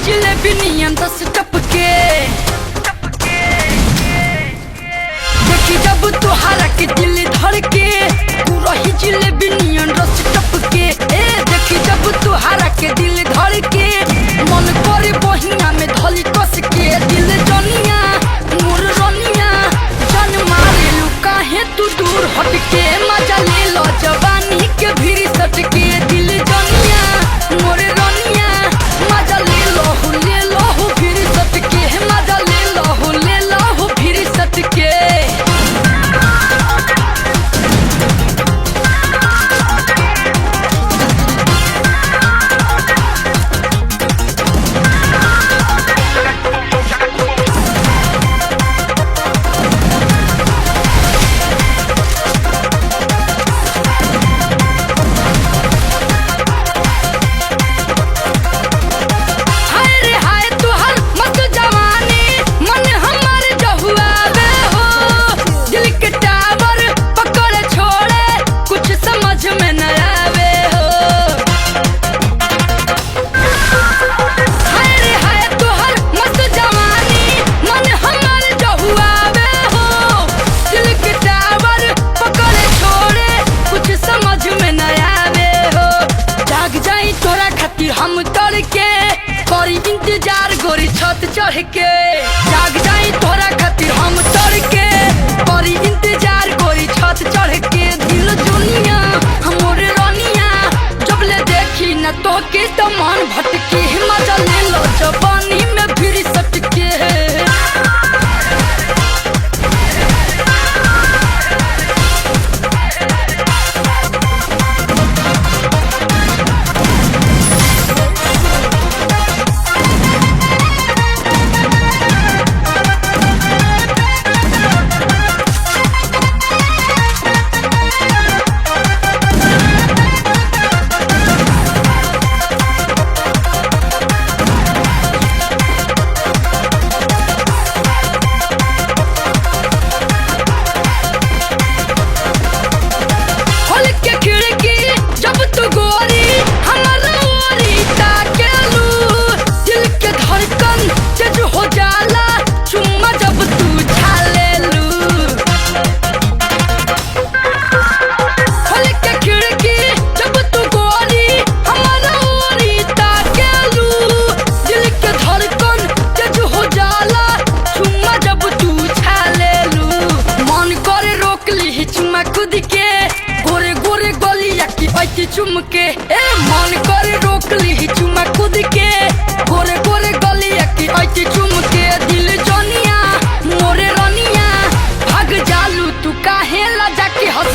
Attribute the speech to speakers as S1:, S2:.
S1: जिलेबी नियन 10 टपके। देखी जब तुहारा के दिल धड़के, तू रही जिलेबी नियन रस टपके। देखी जब तुहारा के दिल धड़के, मन करे बहिया में धली कस के। दिल जनिया मोर रनिया जान मारे लू काहे तू दूर हटके। मजा ले लो जवानी के भीड़ सटके। दिल जनिया मोर रनिया मजा ले लो भीड़ सटके। मजा ले लो भीड़ सटके। हम तोड़ के करी इंतजार गोरी छत चढ़ के। जाग जाई तोरा खातिर हम तोड़ के करी इंतजार गोरी छत चढ़ के। दिल दुनिया हमर रनिया जब ले देखी न तो के तो मन भटके। मजा ले लो जवानी में फिर सटके। गोरे गोरे गलिया की ऐसी चुमके। मन करे रोक ली चुमा खुद के। गोरे गोरे गलिया की ऐसी चुमके। दिल जनिया मोरे रनिया भाग जालू तू काहे ला जाके हंस